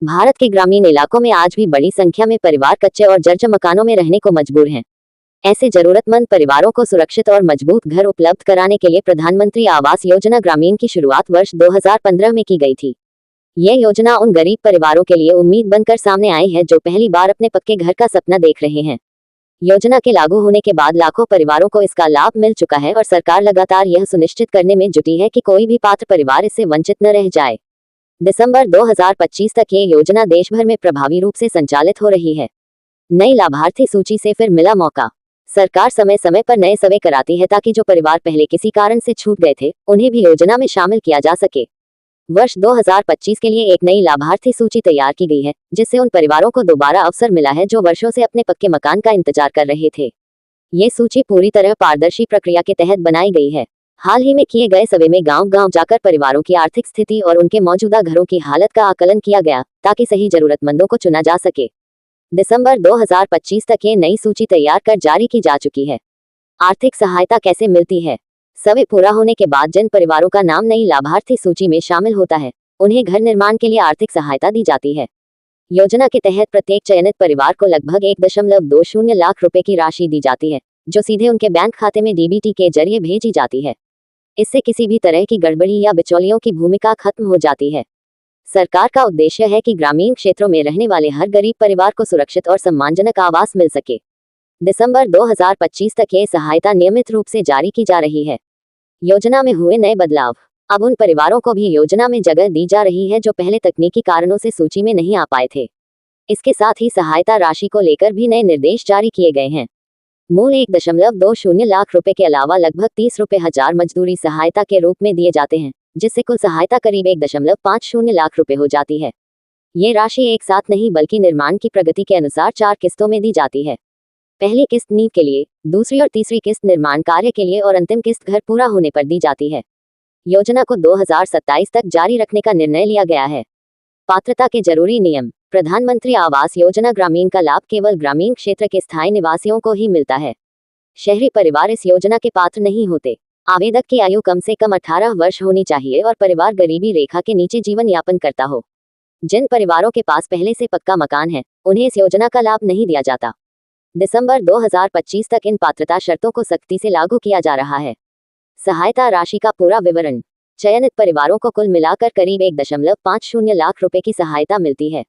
भारत के ग्रामीण इलाकों में आज भी बड़ी संख्या में परिवार कच्चे और जर्जर मकानों में रहने को मजबूर हैं। ऐसे जरूरतमंद परिवारों को सुरक्षित और मजबूत घर उपलब्ध कराने के लिए प्रधानमंत्री आवास योजना ग्रामीण की शुरुआत वर्ष 2015 में की गई थी। यह योजना उन गरीब परिवारों के लिए उम्मीद बनकर सामने आई है जो पहली बार अपने पक्के घर का सपना देख रहे हैं। योजना के लागू होने के बाद लाखों परिवारों को इसका लाभ मिल चुका है और सरकार लगातार यह सुनिश्चित करने में जुटी है कि कोई भी पात्र परिवार इससे वंचित न रह जाए। दिसंबर 2025 तक ये योजना देश भर में प्रभावी रूप से संचालित हो रही है। नई लाभार्थी सूची से फिर मिला मौका। सरकार समय समय पर नए सर्वे कराती है ताकि जो परिवार पहले किसी कारण से छूट गए थे उन्हें भी योजना में शामिल किया जा सके। वर्ष 2025 के लिए एक नई लाभार्थी सूची तैयार की गई है, जिससे उन परिवारों को दोबारा अवसर मिला है जो वर्षों से अपने पक्के मकान का इंतजार कर रहे थे। ये सूची पूरी तरह पारदर्शी प्रक्रिया के तहत बनाई गई है। हाल ही में किए गए सर्वे में गांव-गांव जाकर परिवारों की आर्थिक स्थिति और उनके मौजूदा घरों की हालत का आकलन किया गया, ताकि सही जरूरतमंदों को चुना जा सके। दिसंबर 2025 तक ये नई सूची तैयार कर जारी की जा चुकी है। आर्थिक सहायता कैसे मिलती है? सर्वे पूरा होने के बाद जिन परिवारों का नाम नई लाभार्थी सूची में शामिल होता है, उन्हें घर निर्माण के लिए आर्थिक सहायता दी जाती है। योजना के तहत प्रत्येक चयनित परिवार को लगभग 1.20 लाख रुपए की राशि दी जाती है, जो सीधे उनके बैंक खाते में डीबीटी के जरिए भेजी जाती है। इससे किसी भी तरह की गड़बड़ी या बिचौलियों की भूमिका खत्म हो जाती है। सरकार का उद्देश्य है कि ग्रामीण क्षेत्रों में रहने वाले हर गरीब परिवार को सुरक्षित और सम्मानजनक आवास मिल सके। दिसंबर 2025 तक ये सहायता नियमित रूप से जारी की जा रही है। योजना में हुए नए बदलाव। अब उन परिवारों को भी योजना में जगह दी जा रही है जो पहले तकनीकी कारणों से सूची में नहीं आ पाए थे। इसके साथ ही सहायता राशि को लेकर भी नए निर्देश जारी किए गए हैं। मूल 1.20 लाख रुपए के अलावा लगभग 30 रुपए हजार मजदूरी सहायता के रूप में दिए जाते हैं, जिससे कुल सहायता करीब 1.50 लाख रुपए हो जाती है। ये राशि एक साथ नहीं बल्कि निर्माण की प्रगति के अनुसार 4 किस्तों में दी जाती है। पहली किस्त नींव के लिए, दूसरी और तीसरी किस्त निर्माण कार्य के लिए और अंतिम किस्त घर पूरा होने पर दी जाती है। योजना को 2027 तक जारी रखने का निर्णय लिया गया है। पात्रता के जरूरी नियम। प्रधानमंत्री आवास योजना ग्रामीण का लाभ केवल ग्रामीण क्षेत्र के स्थायी निवासियों को ही मिलता है। शहरी परिवार इस योजना के पात्र नहीं होते। आवेदक की आयु कम से कम 18 वर्ष होनी चाहिए और परिवार गरीबी रेखा के नीचे जीवन यापन करता हो। जिन परिवारों के पास पहले से पक्का मकान है, उन्हें इस योजना का लाभ नहीं दिया जाता। दिसंबर 2025 तक इन पात्रता शर्तों को सख्ती से लागू किया जा रहा है। सहायता राशि का पूरा विवरण। चयनित परिवारों को कुल मिलाकर करीब 1.50 लाख रुपए की सहायता मिलती है।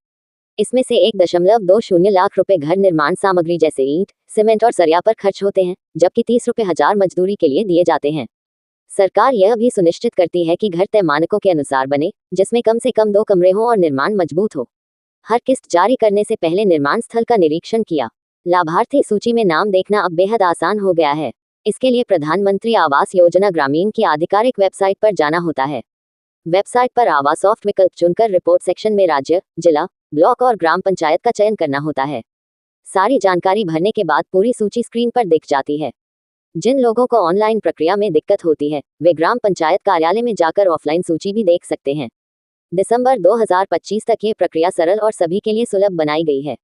इसमें से 1.20 लाख रुपए घर निर्माण सामग्री जैसे ईंट, सीमेंट और सरिया पर खर्च होते हैं, जबकि 30 रुपए हजार मजदूरी के लिए दिए जाते हैं। सरकार यह भी सुनिश्चित करती है कि घर तय मानकों के अनुसार बने, जिसमें कम से कम 2 कमरे हों और निर्माण मजबूत हो। हर किस्त जारी करने से पहले निर्माण स्थल का निरीक्षण किया। लाभार्थी सूची में नाम देखना अब बेहद आसान हो गया है। इसके लिए प्रधानमंत्री आवास योजना ग्रामीण की आधिकारिक वेबसाइट पर जाना होता है। वेबसाइट पर आवास सॉफ्ट विकल्प चुनकर रिपोर्ट सेक्शन में राज्य, जिला, ब्लॉक और ग्राम पंचायत का चयन करना होता है। सारी जानकारी भरने के बाद पूरी सूची स्क्रीन पर दिख जाती है। जिन लोगों को ऑनलाइन प्रक्रिया में दिक्कत होती है, वे ग्राम पंचायत कार्यालय में जाकर ऑफलाइन सूची भी देख सकते हैं। दिसंबर 2025 तक ये प्रक्रिया सरल और सभी के लिए सुलभ बनाई गई है।